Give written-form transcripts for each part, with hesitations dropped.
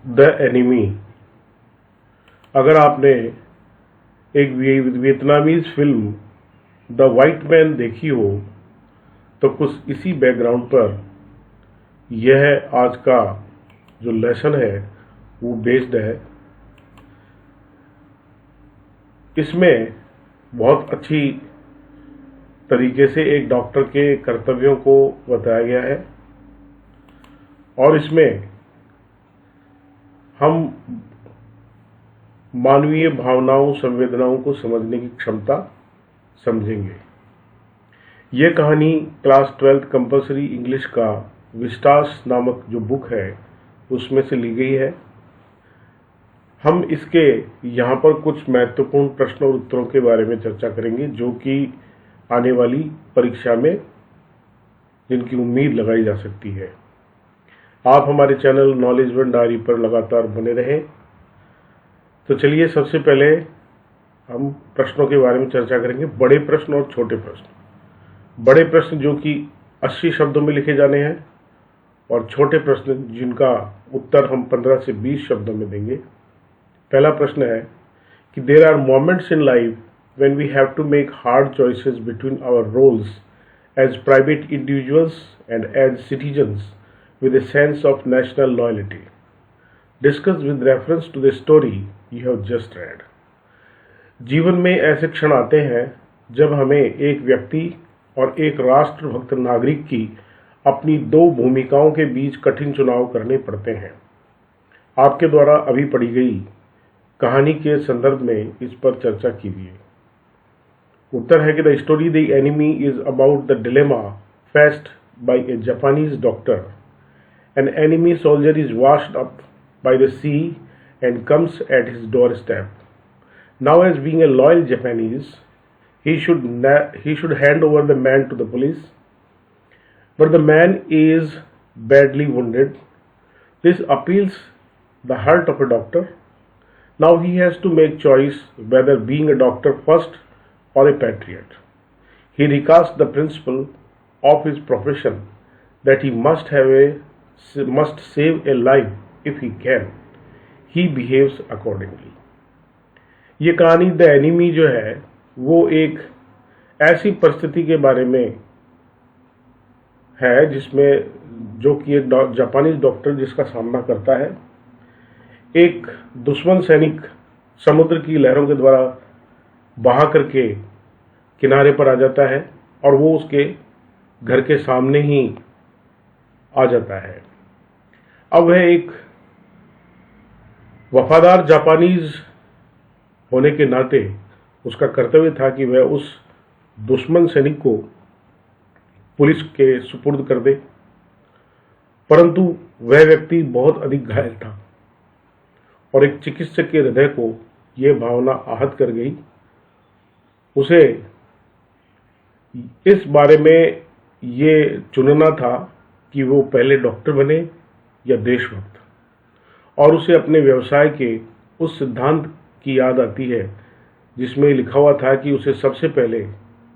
The enemy. अगर आपने एक Vietnamese film the white man देखी हो तो कुछ इसी बैकग्राउंड पर यह आज का जो लेसन है वो बेस्ड है। इसमें बहुत अच्छी तरीके से एक डॉक्टर के कर्तव्यों को बताया गया है और इसमें हम मानवीय भावनाओं संवेदनाओं को समझने की क्षमता समझेंगे। यह कहानी क्लास 12 कंपलसरी इंग्लिश का विस्टास नामक जो बुक है उसमें से ली गई है। हम इसके यहाँ पर कुछ महत्वपूर्ण प्रश्न और उत्तरों के बारे में चर्चा करेंगे जो कि आने वाली परीक्षा में जिनकी उम्मीद लगाई जा सकती है। आप हमारे चैनल नॉलेज वन डायरी पर लगातार बने रहें। तो चलिए सबसे पहले हम प्रश्नों के बारे में चर्चा करेंगे, बड़े प्रश्न और छोटे प्रश्न। बड़े प्रश्न जो कि 80 शब्दों में लिखे जाने हैं और छोटे प्रश्न जिनका उत्तर हम 15 से 20 शब्दों में देंगे। पहला प्रश्न है कि there are moments in life when we have to make hard choices between our roles as private individuals and as citizens with a sense of national loyalty. Discuss with reference to the story you have just read. जीवन में ऐसे क्षण आते हैं जब हमें एक व्यक्ति और एक राष्ट्रभक्त नागरिक की अपनी दो भूमिकाओं के बीच कठिन चुनाव करने पड़ते हैं। आपके द्वारा अभी पढ़ी गई कहानी के संदर्भ में इस पर चर्चा कीजिए। उत्तर है कि the story the enemy is about the dilemma faced by A Japanese doctor. An enemy soldier is washed up by the sea and comes at his doorstep. Now, as being a loyal Japanese, he should hand over the man to the police. But the man is badly wounded. This appeals the heart of a doctor. Now he has to make choice whether being a doctor first or a patriot. He recasts the principle of his profession that he must save a life if he can. He behaves accordingly. ये कहानी the enemy जो है वो एक ऐसी परिस्थिति के बारे में है जिसमें जो कि एक जापानी डॉक्टर जिसका सामना करता है। एक दुश्मन सैनिक समुद्र की लहरों के द्वारा बहा करके किनारे पर आ जाता है और वो उसके घर के सामने ही आ जाता है। अब वह एक वफादार जापानीज होने के नाते उसका कर्तव्य था कि वह उस दुश्मन सैनिक को पुलिस के सुपुर्द कर दे, परंतु वह व्यक्ति बहुत अधिक घायल था और एक चिकित्सक के हृदय को यह भावना आहत कर गई। उसे इस बारे में ये चुनना था कि वो पहले डॉक्टर बने या देशभक्त, और उसे अपने व्यवसाय के उस सिद्धांत की याद आती है जिसमें लिखा हुआ था कि उसे सबसे पहले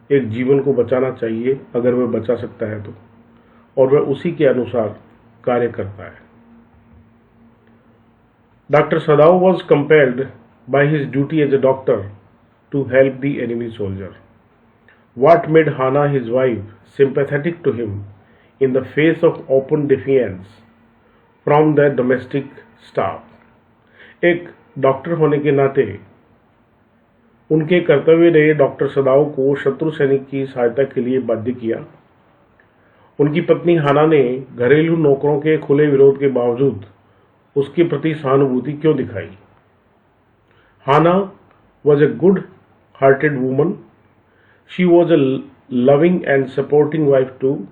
एक जीवन को बचाना चाहिए अगर वह बचा सकता है तो, और वह उसी के अनुसार कार्य करता है। Doctor Sadao was compelled by his duty as a doctor to help the enemy soldier. What made Hana, his wife, sympathetic to him in the face of open defiance from the domestic staff? एक doctor होने के नाते उनके कर्तव्य ने doctor सदाओ को शत्रु सैनिक की सहायता के लिए बाध्य किया। उनकी पत्नी हाना ने घरेलू नौकरों के खुले विरोध के बावजूद उसके प्रति सहानुभूति क्यों दिखाई? हाना was a good-hearted woman. She was a loving and supporting wife too.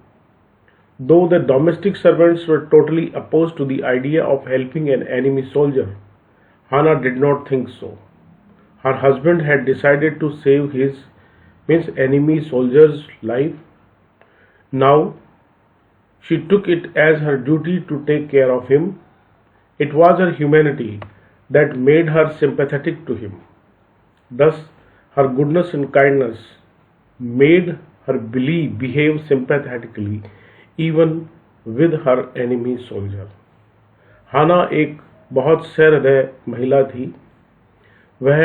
Though the domestic servants were totally opposed to the idea of helping an enemy soldier, Hana did not think so. Her husband had decided to save his enemy soldier's life. Now, she took it as her duty to take care of him. It was her humanity that made her sympathetic to him. Thus, her goodness and kindness made her behave sympathetically even with her enemy soldier. हाना एक बहुत सहृदय महिला थी। वह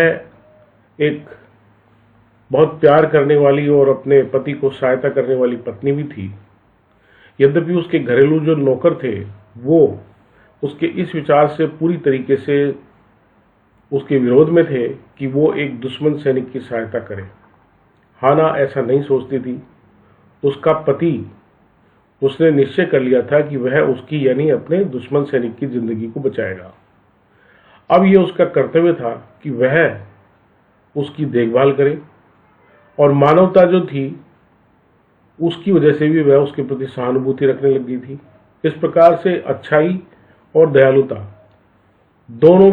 एक बहुत प्यार करने वाली और अपने पति को सहायता करने वाली पत्नी भी थी। यद्यपि उसके घरेलू जो नौकर थे वो उसके इस विचार से पूरी तरीके से उसके विरोध में थे कि वो एक दुश्मन सैनिक की सहायता करे। हाना ऐसा नहीं सोचती थी। उसका पति, उसने निश्चय कर लिया था कि वह उसकी यानी अपने दुश्मन सैनिक की जिंदगी को बचाएगा। अब यह उसका कर्तव्य था कि वह उसकी देखभाल करे और मानवता जो थी उसकी वजह से भी वह उसके प्रति सहानुभूति रखने लग गई थी। इस प्रकार से अच्छाई और दयालुता दोनों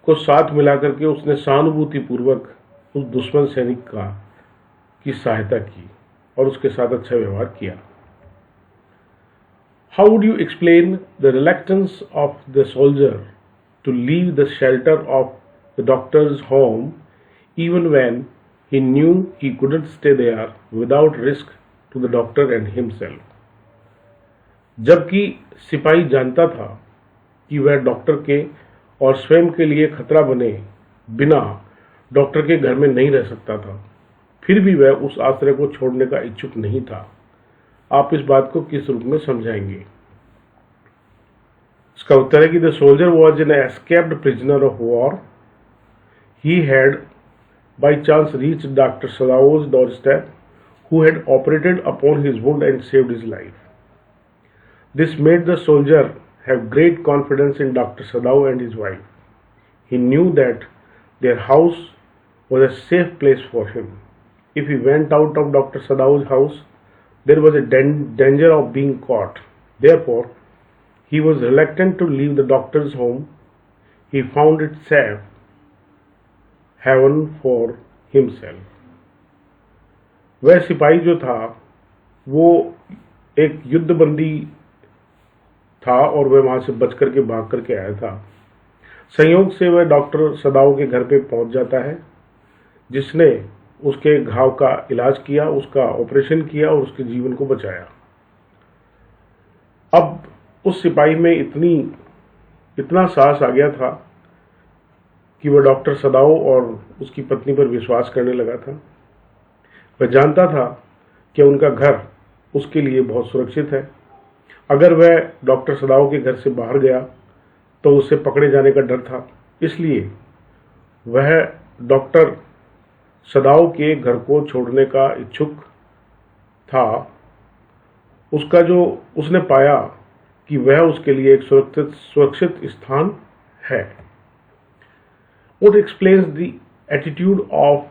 को साथ मिलाकर के उसने सहानुभूति पूर्वक उस दुश्मन सैनिक की सहायता की और उसके साथ अच्छा व्यवहार किया। How would you explain the reluctance of the soldier to leave the shelter of the doctor's home even when he knew he couldn't stay there without risk to the doctor and himself? जबकि सिपाही जानता था कि वह doctor के और स्वयं के लिए खतरा बने बिना डॉक्टर के घर में नहीं रह सकता था, फिर भी वह उस आश्रय को छोड़ने का इच्छुक नहीं था। आप इस बात को किस रूप में समझाएंगे? इसका उत्तर है कि the soldier was an escaped prisoner of war. He had by chance reach doctor Sadao's doorstep, who had operated upon his wound and saved his life. This made the soldier have great confidence in Dr. Sadao and his wife. He knew that their house was a safe place for him. If he went out of Dr. Sadao's house, there was a danger of being caught. Therefore, he was reluctant to leave the doctor's home. He found it safe haven for himself. वह सिपाही जो था वो एक युद्धबंदी था और वह वहां से बच करके भाग करके आया था। संयोग से वह डॉक्टर सदाओ के घर पे पहुंच जाता है, जिसने उसके घाव का इलाज किया, उसका ऑपरेशन किया और उसके जीवन को बचाया। अब उस सिपाही में इतना साहस आ गया था कि वह डॉक्टर सदाओ और उसकी पत्नी पर विश्वास करने लगा था। वह जानता था कि उनका घर उसके लिए बहुत सुरक्षित है। अगर वह डॉक्टर सदाओ के घर से बाहर गया तो उसे पकड़े जाने का डर था, इसलिए वह डॉक्टर सदाओ के घर को छोड़ने का इच्छुक था। उसका जो उसने पाया कि वह उसके लिए एक सुरक्षित स्थान है। What explains the attitude of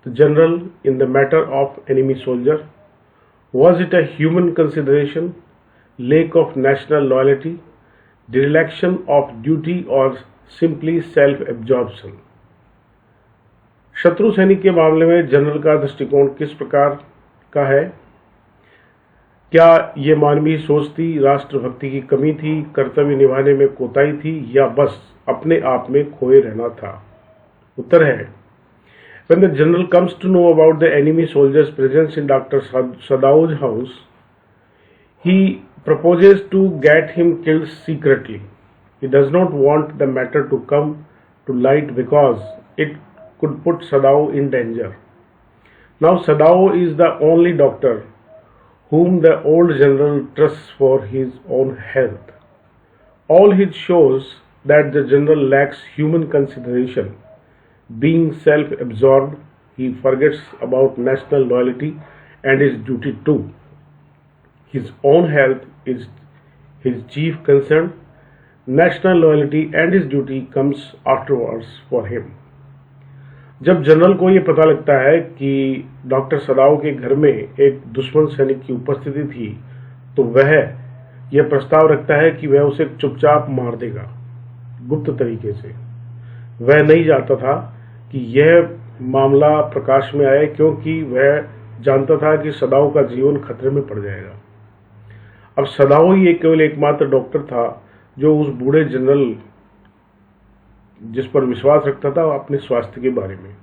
the general in the matter of enemy soldier? Was it a human consideration, lack of national loyalty, dereliction of duty, or simply self-absorption? शत्रु सैनिक के मामले में जनरल का दृष्टिकोण किस प्रकार का है? क्या ये मानवीय सोच थी, राष्ट्रभक्ति की कमी थी, कर्तव्य निभाने में कोताही थी, या बस अपने आप में खोए रहना था? उत्तर है, when the general comes to know about the enemy soldier's presence in Dr. Sadao's house, he proposes to get him killed secretly. He does not want the matter to come to light because it could put Sadao in danger. Now Sadao is the only doctor whom the old general trusts for his own health. All his shows that the general lacks human consideration. Being self-absorbed, he forgets about national loyalty and his duty too. His own health is his chief concern. National loyalty and his duty comes afterwards for him. जब general को ये पता लगता है कि doctor सदाओ के घर में एक दुश्मन सैनिक की उपस्थिति थी, तो वह यह प्रस्ताव रखता है कि वह उसे चुपचाप मार देगा, गुप्त तरीके से। वह नहीं चाहता था कि यह मामला प्रकाश में आए, क्योंकि वह जानता था कि सदाओ का जीवन खतरे में पड़ जाएगा। अब सदाओ ही केवल एकमात्र डॉक्टर था जो उस बूढ़े जनरल जिस पर विश्वास रखता था अपने स्वास्थ्य के बारे में।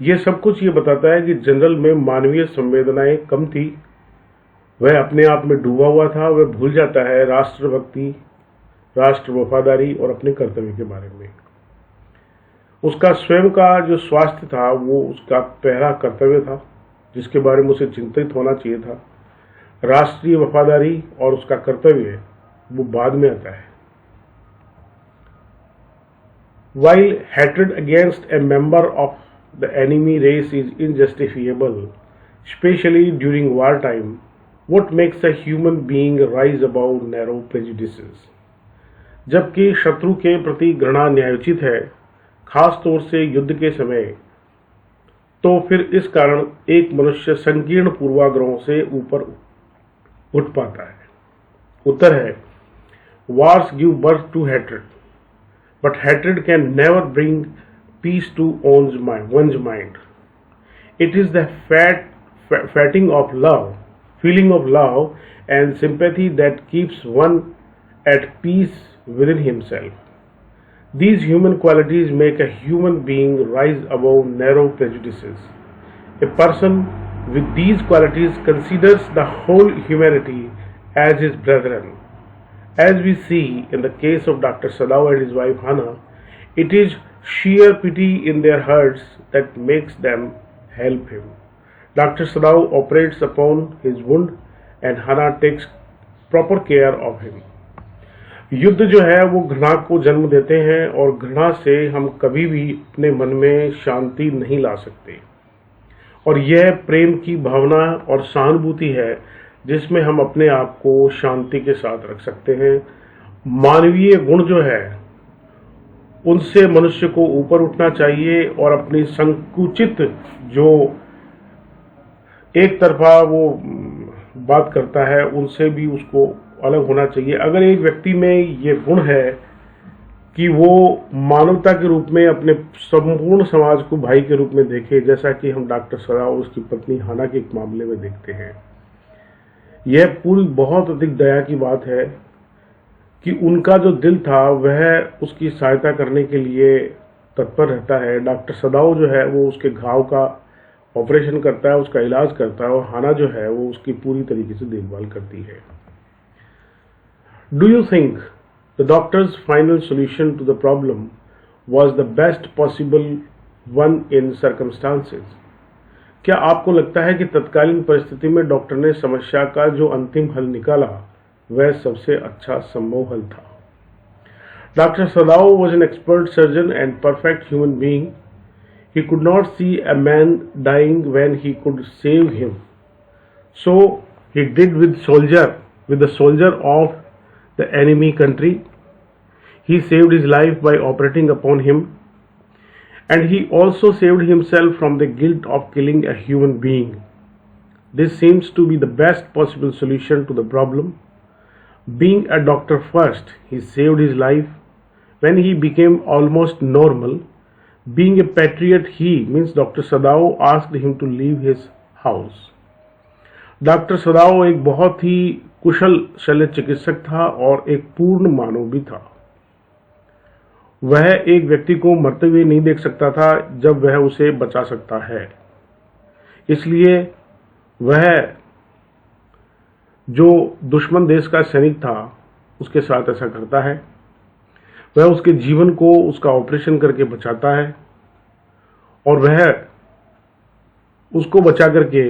यह सब कुछ ये बताता है कि जनरल में मानवीय संवेदनाएं कम थी। वह अपने आप में डूबा हुआ था। वह भूल जाता है राष्ट्रभक्ति, राष्ट्र वफादारी और अपने कर्तव्य के बारे में। उसका स्वयं का जो स्वास्थ्य था वो उसका पहला कर्तव्य था जिसके बारे में उसे चिंतित होना चाहिए था। राष्ट्रीय वफादारी और उसका कर्तव्य वो बाद में आता है। While hatred against a member of the enemy race is injustifiable, especially during wartime, what makes a human being rise above narrow prejudices? जबकि शत्रु के प्रति घृणा न्यायोचित है, खास तौर से युद्ध के समय, तो फिर इस कारण एक मनुष्य संकीर्ण पूर्वाग्रहों से ऊपर उठ पाता है। उत्तर है, wars give birth to hatred, but hatred can never bring peace to one's mind. It is the feeling of love and sympathy that keeps one at peace within himself. These human qualities make a human being rise above narrow prejudices. A person with these qualities considers the whole humanity as his brethren. As we see in the case of Dr. Sadao and his wife Hannah, it is sheer pity in their hearts that makes them help him. Dr. Sadao operates upon his wound and Hannah takes proper care of him. युद्ध जो है वो घृणा को जन्म देते हैं और घृणा से हम कभी भी अपने मन में शांति नहीं ला सकते। और यह प्रेम की भावना और सहानुभूति है जिसमें हम अपने आप को शांति के साथ रख सकते हैं। मानवीय गुण जो है उनसे मनुष्य को ऊपर उठना चाहिए और अपनी संकुचित जो एक तरफा वो बात करता है उनसे भी उसको अलग होना चाहिए। अगर एक व्यक्ति में ये गुण है कि वो मानवता के रूप में अपने संपूर्ण समाज को भाई के रूप में देखे, जैसा कि हम डॉक्टर सदाओ और उसकी पत्नी हाना के एक मामले में देखते हैं, यह पूरी बहुत अधिक दया की बात है कि उनका जो दिल था वह उसकी सहायता करने के लिए तत्पर रहता है। डॉक्टर सदाओ जो है वो उसके घाव का ऑपरेशन करता है, उसका इलाज करता है और हाना जो है वो उसकी पूरी तरीके से देखभाल करती है। Do you think the doctor's final solution to the problem was the best possible one in circumstances? क्या आपको लगता है कि तत्कालीन परिस्थिति में डॉक्टर ने समस्या का जो अंतिम हल निकाला वह सबसे अच्छा संभव हल था? Doctor Sadao was an expert surgeon and perfect human being. He could not see a man dying when he could save him. So he did with the soldier of the enemy country. He saved his life by operating upon him. And he also saved himself from the guilt of killing a human being. This seems to be the best possible solution to the problem. Being a doctor first, he saved his life. When he became almost normal, being a patriot, he means Dr. Sadao asked him to leave his house. Doctor सदाओ एक बहुत ही कुशल शल्य चिकित्सक था और एक पूर्ण मानव भी था। वह एक व्यक्ति को मरते हुए नहीं देख सकता था जब वह उसे बचा सकता है, इसलिए वह जो दुश्मन देश का सैनिक था उसके साथ ऐसा करता है। वह उसके जीवन को उसका ऑपरेशन करके बचाता है और वह उसको बचा करके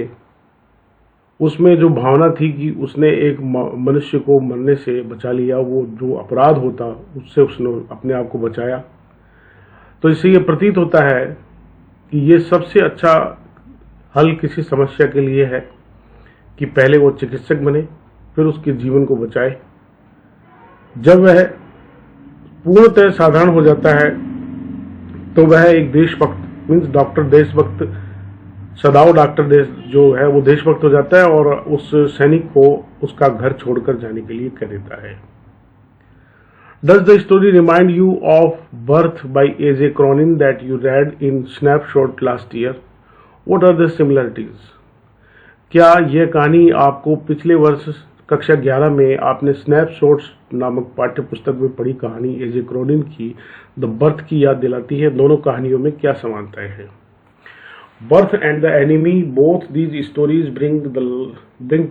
उसमें जो भावना थी कि उसने एक मनुष्य को मरने से बचा लिया, वो जो अपराध होता उससे उसने अपने आप को बचाया। तो इससे ये प्रतीत होता है कि ये सबसे अच्छा हल किसी समस्या के लिए है कि पहले वो चिकित्सक बने फिर उसके जीवन को बचाए। जब वह पूर्णतः साधारण हो जाता है तो वह एक देशभक्त मीन्स डॉक्टर देशभक्त सदाओ डॉक्टर देश जो है वो देशभक्त हो जाता है और उस सैनिक को उसका घर छोड़कर जाने के लिए कह देता है। Does the story remind you of Birth by A.J. Cronin that you read in Snapshot last year? What are the similarities? क्या यह कहानी आपको पिछले वर्ष कक्षा 11 में आपने स्नैपशॉट्स नामक पाठ्य पुस्तक में पढ़ी कहानी A.J. Cronin की द बर्थ की याद दिलाती है? दोनों कहानियों में क्या समानताएं हैं? Birth and the Enemy, both these stories bring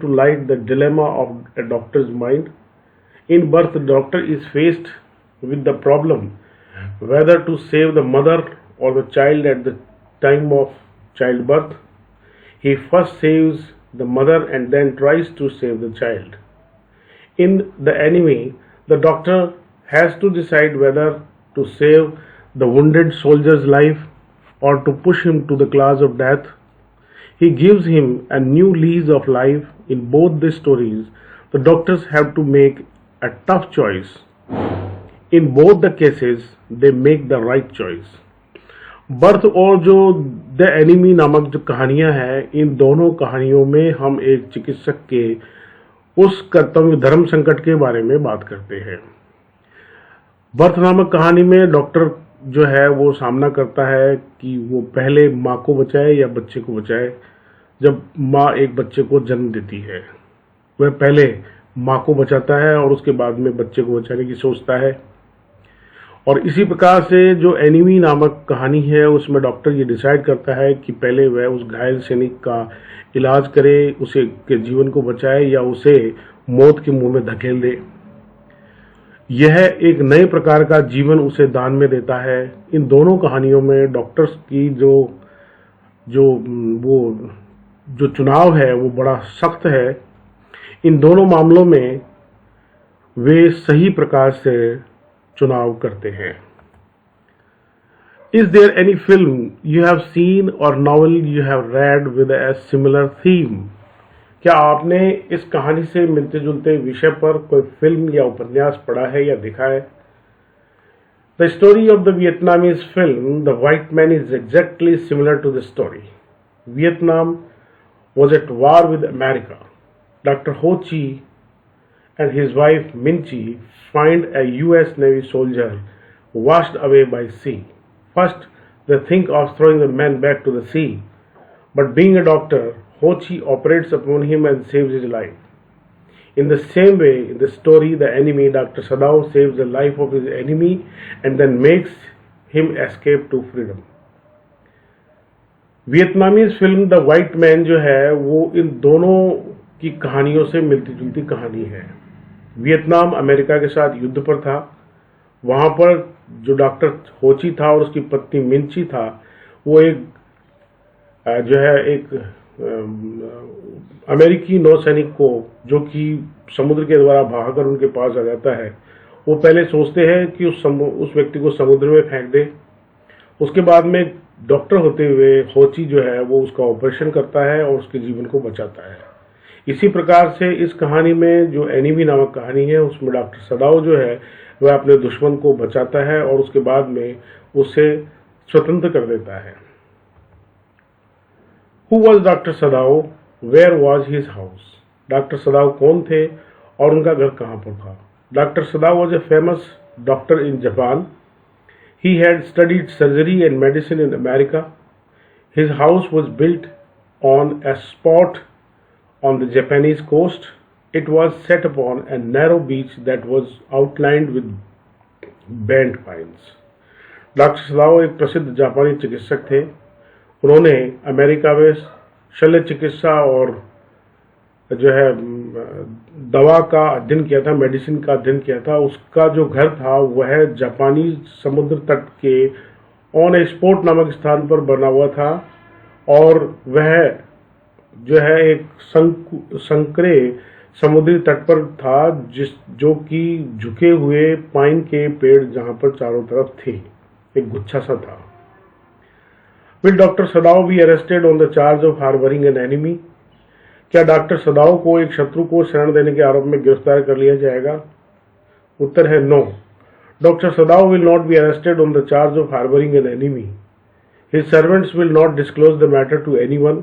to light the dilemma of a doctor's mind. In birth, the doctor is faced with the problem whether to save the mother or the child at the time of childbirth. He first saves the mother and then tries to save the child. In The Enemy, the doctor has to decide whether to save the wounded soldier's life or to push him to the claws of death. He gives him a new lease of life. In both the stories, the doctors have to make a tough choice. In both the cases, they make the right choice. Birth और जो the enemy नामक जो कहानियां हैं, इन दोनों कहानियों में हम एक चिकित्सक के उस कर्तव्य धर्म संकट के बारे में बात करते हैं। बर्थ नामक कहानी में डॉक्टर जो है वो सामना करता है कि वो पहले माँ को बचाए या बच्चे को बचाए। जब माँ एक बच्चे को जन्म देती है, वह पहले माँ को बचाता है और उसके बाद में बच्चे को बचाने की सोचता है। और इसी प्रकार से जो एनिमी नामक कहानी है, उसमें डॉक्टर ये डिसाइड करता है कि पहले वह उस घायल सैनिक का इलाज करे, उसे के जीवन को बचाए या उसे मौत के मुंह में धकेल दे। यह एक नए प्रकार का जीवन उसे दान में देता है। इन दोनों कहानियों में डॉक्टर्स की जो चुनाव है वो बड़ा सख्त है। इन दोनों मामलों में वे सही प्रकार से चुनाव करते हैं। Is there any film you have seen or novel you have read with a similar theme? क्या आपने इस कहानी से मिलते जुलते विषय पर कोई फिल्म या उपन्यास पढ़ा है या देखा है? The story of the Vietnamese film The White Man is exactly similar to the story. Vietnam was at war with America. Dr. Ho Chi and his wife Min Chi find a US Navy soldier washed away by sea. First, they think of throwing the man back to the sea, but being a doctor, Ho Chi operates upon him and saves his life. In the same way, in the story The Enemy, Dr. Sadao saves the life of his enemy and then makes him escape to freedom. Vietnamese film the white man जो है वो इन दोनों की कहानियों से मिलती जुलती कहानी है। वियतनाम अमेरिका के साथ युद्ध पर था। वहाँ पर जो डॉक्टर होची था और उसकी पत्नी मिंची था, वो एक अमेरिकी नौसैनिक को, जो कि समुद्र के द्वारा भागकर उनके पास आ जाता है, वो पहले सोचते हैं कि उस व्यक्ति को समुद्र में फेंक दे। उसके बाद में डॉक्टर होते हुए होची जो है वो उसका ऑपरेशन करता है और उसके जीवन को बचाता है। इसी प्रकार से इस कहानी में जो एनिमी नामक कहानी है, उसमें डॉक्टर सदाओ जो है वह अपने दुश्मन को बचाता है और उसके बाद में उसे स्वतंत्र कर देता है। Who was Dr. Sadao? Where was his house? Doctor सदाओ कौन थे और उनका घर कहाँ पर था? Doctor Sadao was a famous doctor in Japan. He had studied surgery and medicine in America. His house was built on a spot on the Japanese coast. It was set upon a narrow beach that was outlined with bent pines. Doctor सदाओ एक प्रसिद्ध जापानी चिकित्सक थे। उन्होंने America में शल्य चिकित्सा और जो है दवा का अध्ययन किया था, मेडिसिन का अध्ययन किया था। उसका जो घर था वह जापानी समुद्र तट के ऑन ए स्पॉट नामक स्थान पर बना हुआ था और वह जो है एक संकरे समुद्री तट पर था, जो कि झुके हुए पाइन के पेड़ जहां पर चारों तरफ थे, एक गुच्छा सा था। Will Dr. Sadao be arrested on the charge of harboring an enemy? क्या डॉक्टर सदाओ को एक शत्रु को शरण देने के आरोप में गिरफ्तार कर लिया जाएगा? उत्तर है no. Doctor Sadao will not be arrested on the charge of harboring an enemy. His servants will not disclose the matter to anyone.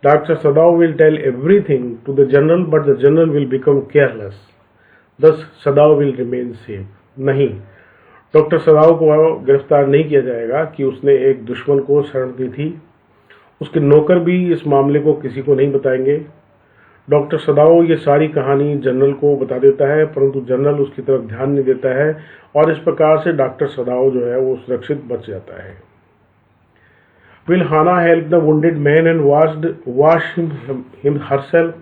Dr. Sadao will tell everything to the general, but the general will become careless. Thus, Sadao will remain safe. नहीं, doctor सदाओ को गिरफ्तार नहीं किया जाएगा कि उसने एक दुश्मन को शरण दी थी। उसके नौकर भी इस मामले को किसी को नहीं बताएंगे। डॉक्टर सदाओ ये सारी कहानी जनरल को बता देता है, परंतु जनरल उसकी तरफ ध्यान नहीं देता है और इस प्रकार से डॉक्टर सदाओ जो है वो सुरक्षित बच जाता है। Will Hannah help the wounded man and wash him herself?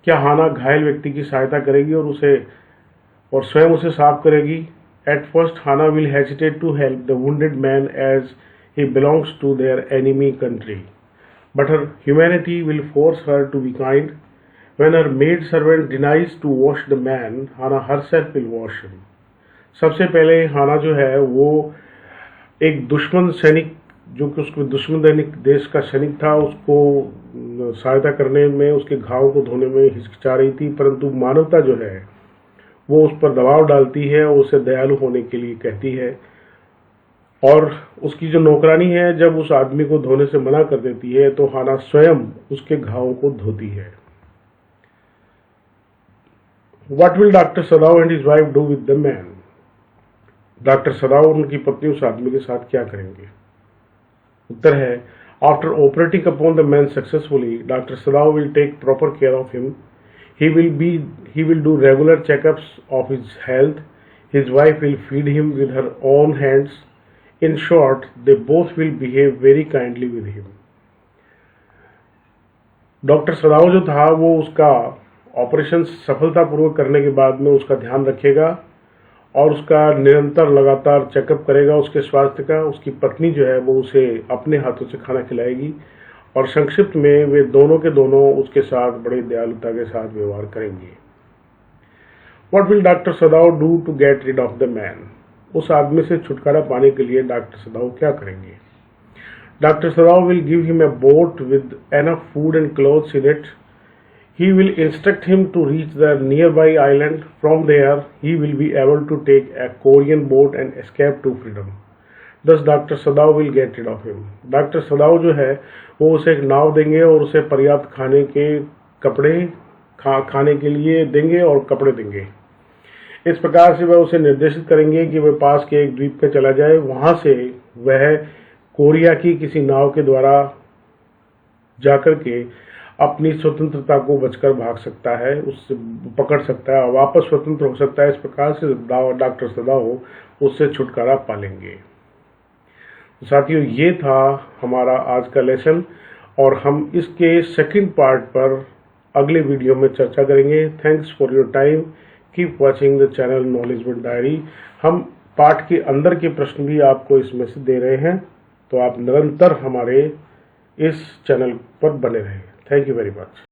क्या हाना घायल व्यक्ति की सहायता करेगी और उसे और स्वयं उसे साफ करेगी। At first Hana will hesitate to help the wounded man as he belongs to their enemy country, but her humanity will force her to be kind. When her maid servant denies to wash the man, Hana herself will wash him. सबसे पहले हाना जो है वो एक दुश्मन सैनिक, जो कि उसके दुश्मन देश का सैनिक था, उसको सहायता करने में, उसके घाव को धोने में हिचकिचा रही थी, परंतु मानवता जो है वो उस पर दबाव डालती है और उसे दयालु होने के लिए कहती है। और उसकी जो नौकरानी है जब उस आदमी को धोने से मना कर देती है तो हाना स्वयं उसके घावों को धोती है। What will Dr. Sadao and his wife do with the man? Doctor सदाओ और उनकी पत्नी उस आदमी के साथ क्या करेंगे? उत्तर है, after operating upon the man successfully, doctor Sadao will take proper care of him. He will do regular checkups of his health. His wife will feed him with her own hands. In short, they both will behave very kindly with him. Doctor सदाओ जो था वो उसका operation सफलतापूर्वक करने के बाद में उसका ध्यान रखेगा और उसका निरंतर लगातार चेकअप करेगा उसके स्वास्थ्य का। उसकी पत्नी जो है वो उसे अपने हाथों से खाना खिलाएगी और संक्षिप्त में वे दोनों के दोनों उसके साथ बड़ी दयालुता के साथ व्यवहार करेंगे। What will Dr. Sadao do to get rid of the man? उस आदमी से छुटकारा पाने के लिए डॉक्टर सदाओ क्या करेंगे? Doctor Sadao will give him a boat with enough food and clothes in it. He will instruct him to reach the nearby island. From there, he will be able to take a Korean boat and escape to freedom. Thus, Dr. Sadao will get rid of him. Doctor सदाओ जो है वो उसे एक नाव देंगे और उसे पर्याप्त खाने के कपड़े खाने के लिए देंगे और कपड़े देंगे। इस प्रकार से वह उसे निर्देशित करेंगे कि वह पास के एक द्वीप पे चला जाए। वहां से वह कोरिया की किसी नाव के द्वारा जाकर के अपनी स्वतंत्रता को बचकर भाग सकता है, उससे पकड़ सकता है, वापस स्वतंत्र हो सकता है। इस प्रकार से डॉक्टर सदाओ उससे छुटकारा पालेंगे। साथियों, ये था हमारा आज का लेसन और हम इसके सेकंड पार्ट पर अगले वीडियो में चर्चा करेंगे। Thanks for your time. Keep watching the channel knowledge with diary. हम पाठ के अंदर के प्रश्न भी आपको इसमें से दे रहे हैं, तो आप निरंतर हमारे इस चैनल पर बने रहें। Thank you very much.